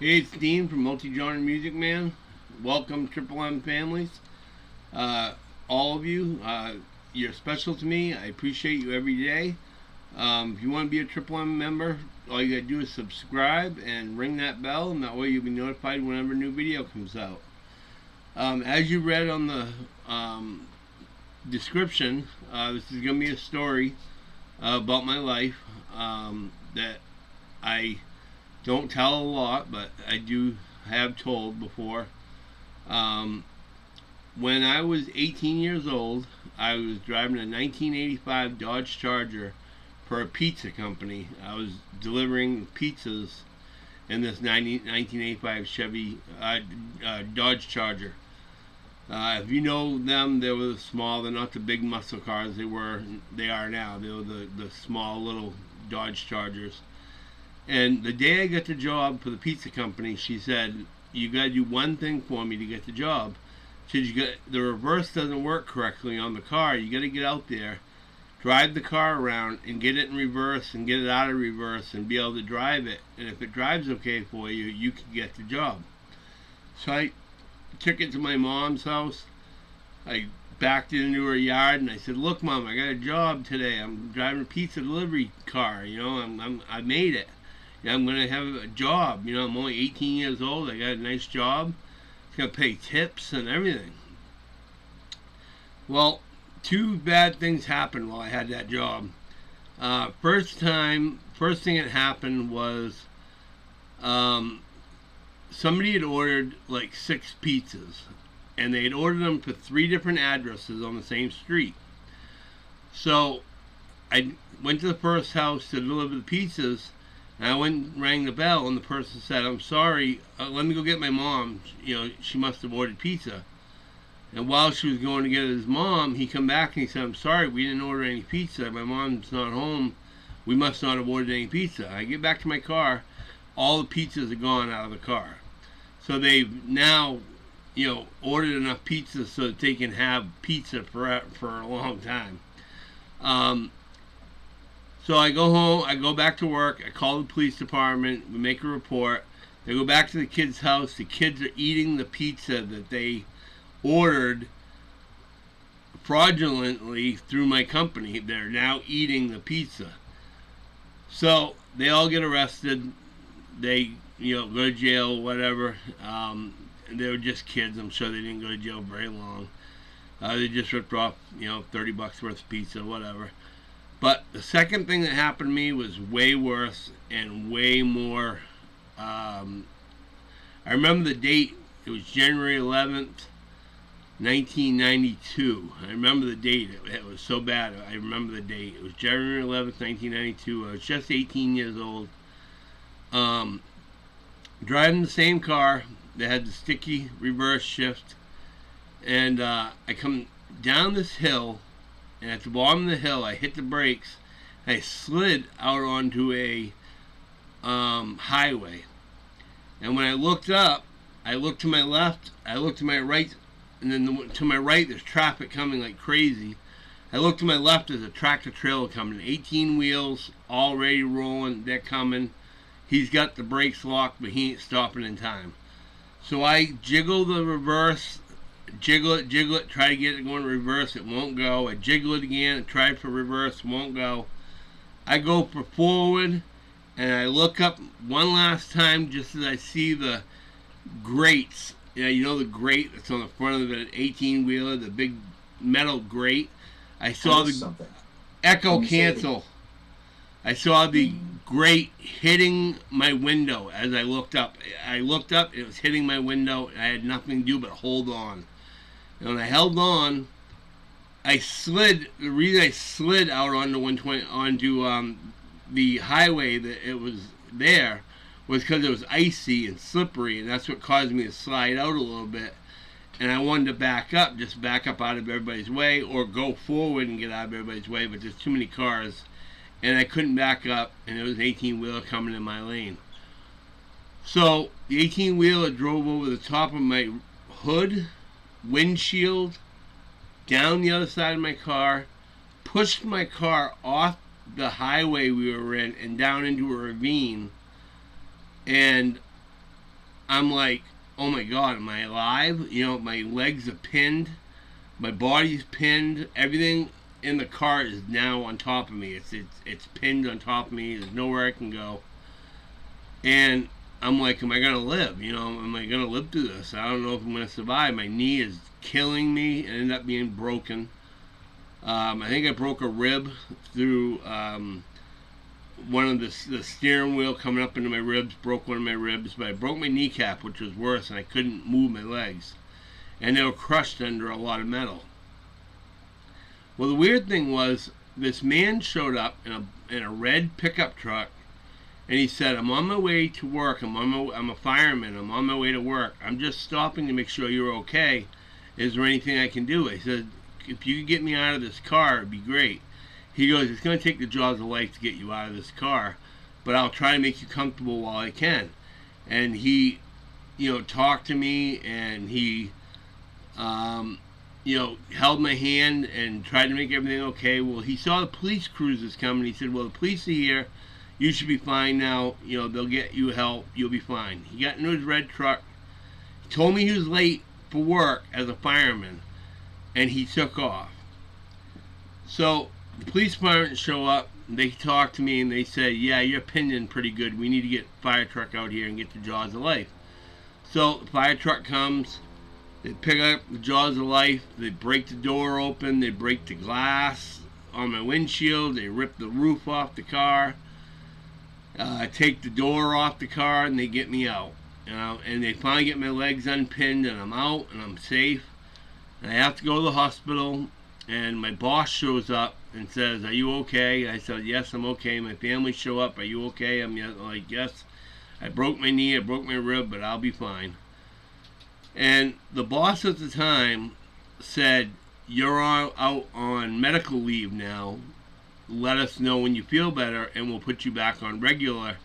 Hey, it's Dean from Multi-Genre Music Man. Welcome, Triple M families. Uh, all of you, you're special to me. I appreciate you every day. If you want to be a Triple M member, all you gotta do is subscribe and ring that bell, and that way you'll be notified whenever a new video comes out. As you read on the description, this is gonna be a story about my life that I don't tell a lot, but I do have told before. Um, when I was 18 years old, I was driving a 1985 Dodge Charger for a pizza company. I was delivering pizzas in this 1985 Chevy Dodge Charger. If you know them, they were small. They're not the big muscle cars they are now. They were the small little Dodge Chargers. And the day I got the job for the pizza company, she said, "You got to do one thing for me to get the job." She said, "The reverse doesn't work correctly on the car. You got to get out there, drive the car around, and get it in reverse and get it out of reverse and be able to drive it. And if it drives okay for you, you can get the job." So I took it to my mom's house. I backed it into her yard and I said, "Look, Mom, I got a job today. I'm driving a pizza delivery car. I made it. I'm going to have a job. I'm only 18 years old. I got a nice job. It's going to pay tips and everything." Well, two bad things happened while I had that job. First thing that happened was um, somebody had ordered like 6 pizzas, and they had ordered them for 3 different addresses on the same street. So I went to the first house to deliver the pizzas, and I went and rang the bell, and the person said, "I'm sorry, let me go get my mom. She must have ordered pizza." And while she was going to get his mom, he come back and he said, "I'm sorry, we didn't order any pizza. My mom's not home. We must not have ordered any pizza." I get back to my car, all the pizzas are gone out of the car. So they've now, ordered enough pizza so that they can have pizza for a long time. Um, so I go home, I go back to work, I call the police department, we make a report. They go back to the kid's house. The kids are eating the pizza that they ordered fraudulently through my company. They're now eating the pizza. So they all get arrested. They, go to jail, whatever. They were just kids. I'm sure they didn't go to jail very long. They just ripped off, $30 worth of pizza, whatever. But the second thing that happened to me was way worse and way more. I remember the date. It was January 11th, 1992. I remember the date. It was so bad. I remember the date. It was January 11th, 1992. I was just 18 years old. Driving the same car that had the sticky reverse shift. And I come down this hill, and at the bottom of the hill, I hit the brakes. I slid out onto a highway. And when I looked up, I looked to my left, I looked to my right, and then to my right, there's traffic coming like crazy. I looked to my left, there's a tractor trailer coming, 18 wheels, already rolling, they're coming. He's got the brakes locked, but he ain't stopping in time. So I jiggle the reverse, jiggle it, try to get it going reverse, it won't go. I jiggle it again, try for reverse, won't go. I go for forward, and I look up one last time just as I see the grates. The grate that's on the front of the 18 wheeler, the big metal grate. I saw the something. echo cancel. I saw the grate hitting my window as I looked up. I looked up, it was hitting my window. I had nothing to do but hold on. And when I held on, I slid. The reason I slid out onto 120 onto the highway that it was there was because it was icy and slippery, and that's what caused me to slide out a little bit. And I wanted to just back up out of everybody's way, or go forward and get out of everybody's way, but there's too many cars, and I couldn't back up, and it was an 18-wheeler coming in my lane. So the 18-wheeler drove over the top of my hood, windshield, down the other side of my car, pushed my car off the highway we were in and down into a ravine. And I'm like, oh my God, am I alive? You know, my legs are pinned, my body's pinned, everything in the car is now on top of me. It's pinned on top of me. There's nowhere I can go. And I'm like, am I gonna live? You know, am I gonna live through this? I don't know if I'm gonna survive. My knee is killing me. It ended up being broken. I think I broke a rib through one of the steering wheel coming up into my ribs. Broke one of my ribs, but I broke my kneecap, which was worse, and I couldn't move my legs, and they were crushed under a lot of metal. Well, the weird thing was this man showed up in a red pickup truck, and he said, "I'm on my way to work. I'm a fireman. I'm on my way to work. I'm just stopping to make sure you're okay. Is there anything I can do?" I said, "If you could get me out of this car, it'd be great." He goes, "It's going to take the jaws of life to get you out of this car, but I'll try to make you comfortable while I can." And he, talked to me, and he, held my hand and tried to make everything okay. Well, he saw the police cruisers coming. He said, "Well, the police are here. You should be fine now. They'll get you help. You'll be fine." He got into his red truck. He told me he was late for work as a fireman, and he took off. So the police department show up. They talk to me and they say, "Yeah, you're pinned pretty good. We need to get a fire truck out here and get the jaws of life." So the fire truck comes. They pick up the jaws of life. They break the door open. They break the glass on my windshield. They rip the roof off the car. Take the door off the car, and they get me out. And they finally get my legs unpinned, and I'm out, and I'm safe. And I have to go to the hospital, and my boss shows up and says, "Are you okay?" I said, "Yes, I'm okay." My family show up. "Are you okay?" I'm like, "Yes, I broke my knee, I broke my rib, but I'll be fine." And the boss at the time said, "You're out on medical leave now. Let us know when you feel better, and we'll put you back on regular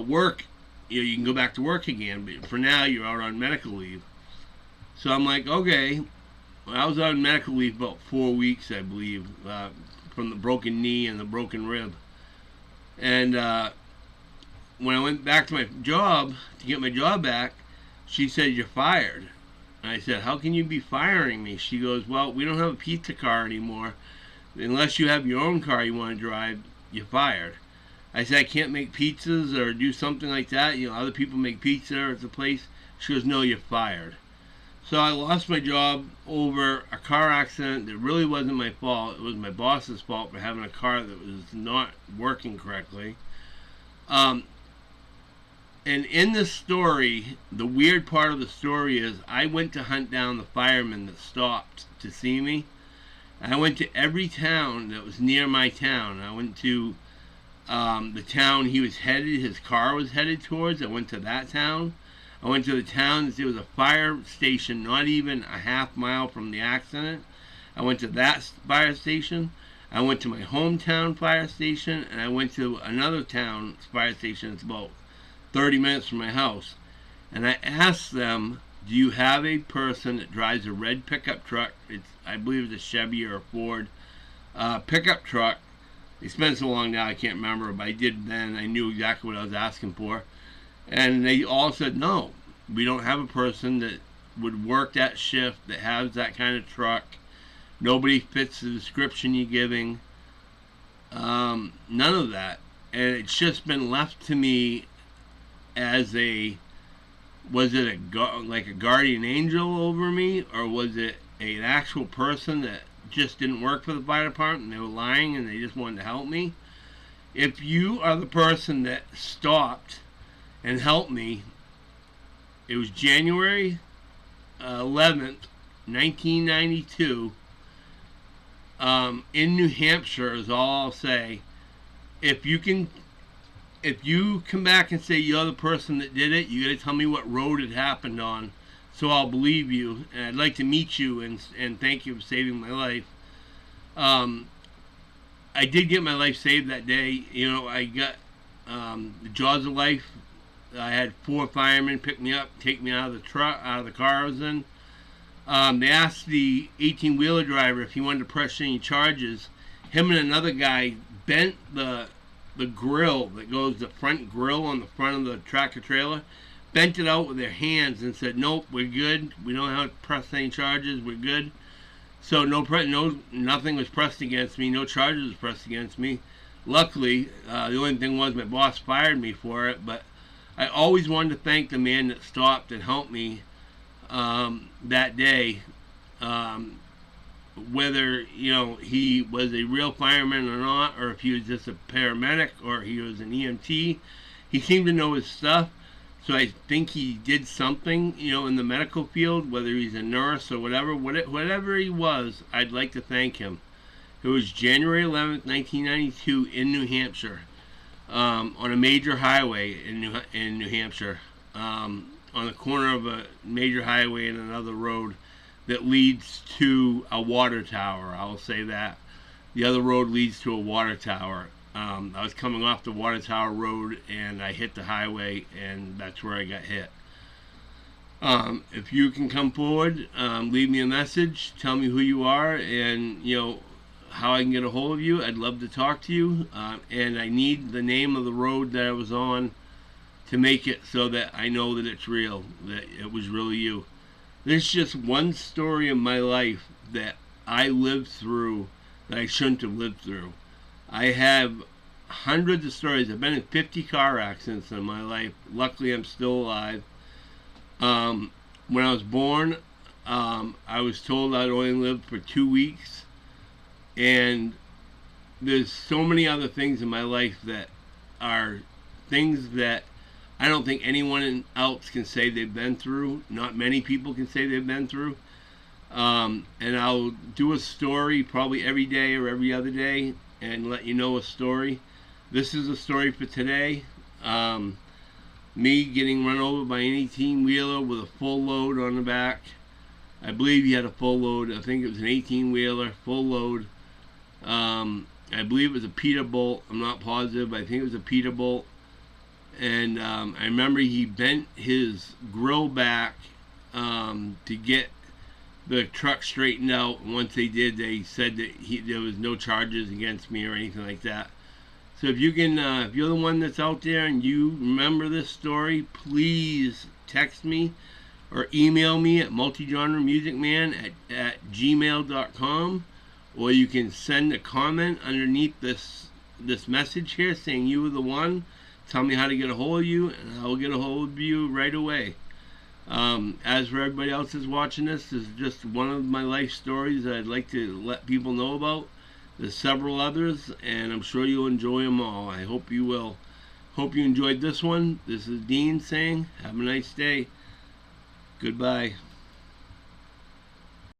work. You can go back to work again, but for now you're out on medical leave." So I'm like, okay. Well, I was on medical leave about 4 weeks, I believe, from the broken knee and the broken rib. And when I went back to my job to get my job back, she said, "You're fired." And I said, "How can you be firing me?" She goes, "Well, we don't have a pizza car anymore. Unless you have your own car you want to drive, you're fired." I said, "I can't make pizzas or do something like that. Other people make pizza at the place." She goes, "No, you're fired." So I lost my job over a car accident that really wasn't my fault. It was my boss's fault for having a car that was not working correctly. And in this story, the weird part of the story is I went to hunt down the fireman that stopped to see me. I went to every town that was near my town. I went to the town his car was headed towards. I went to that town. I went to the town that there was a fire station not even a half mile from the accident. I went to that fire station. I went to my hometown fire station, and I went to another town fire station that's about 30 minutes from my house. And I asked them, "Do you have a person that drives a red pickup truck?" I believe it's a Chevy or a Ford pickup truck. It's been so long now I can't remember, but I did then. I knew exactly what I was asking for. And they all said, "No, we don't have a person that would work that shift that has that kind of truck. Nobody fits the description you're giving." None of that. And it's just been left to me as was it like a guardian angel over me, or was it an actual person that just didn't work for the fire department and they were lying and they just wanted to help me? If you are the person that stopped and helped me, it was January 11th, 1992, in New Hampshire is all I'll say. If you come back and say you're the person that did it, you got to tell me what road it happened on, so I'll believe you. And I'd like to meet you and thank you for saving my life. I did get my life saved that day. I got the jaws of life. I had 4 firemen pick me up, take me out of the car I was in. They asked the 18-wheeler driver if he wanted to press any charges. Him and another guy bent the grill that goes, the front grill on the front of the tractor trailer, bent it out with their hands and said, "Nope, we're good. We don't have to press any charges. We're good." So nothing was pressed against me. No charges was pressed against me. Luckily, the only thing was my boss fired me for it. But I always wanted to thank the man that stopped and helped me that day. Whether he was a real fireman or not, or if he was just a paramedic, or he was an EMT, he seemed to know his stuff. So I think he did something, in the medical field, whether he's a nurse or whatever he was. I'd like to thank him. It was January 11th, 1992, in New Hampshire, on a major highway in New Hampshire, on the corner of a major highway and another road that leads to a water tower. I'll say that. The other road leads to a water tower. I was coming off the water tower road and I hit the highway, and that's where I got hit. If you can come forward, leave me a message, tell me who you are, and how I can get a hold of you. I'd love to talk to you, and I need the name of the road that I was on to make it so that I know that it's real, that it was really you. There's just one story in my life that I lived through that I shouldn't have lived through. I have hundreds of stories. I've been in 50 car accidents in my life. Luckily, I'm still alive. When I was born, I was told I'd only live for 2 weeks. And there's so many other things in my life that are things that I don't think anyone else can say they've been through. Not many people can say they've been through. And I'll do a story probably every day or every other day and let you know a story. This is a story for today. Me getting run over by an 18-wheeler with a full load on the back. I believe he had a full load. I think it was an 18-wheeler, full load. I believe it was a Peterbilt. I'm not positive, but I think it was a Peterbilt. And I remember he bent his grill back to get the truck straightened out. And once they did, they said that there was no charges against me or anything like that. So if you can, if you're the one that's out there and you remember this story, please text me or email me at multigenremusicman at gmail.com, or you can send a comment underneath this message here saying you were the one. Tell me how to get a hold of you, and I'll get a hold of you right away. As for everybody else that's watching this is just one of my life stories that I'd like to let people know about. There's several others, and I'm sure you'll enjoy them all. I hope you will. Hope you enjoyed this one. This is Dean saying, have a nice day. Goodbye.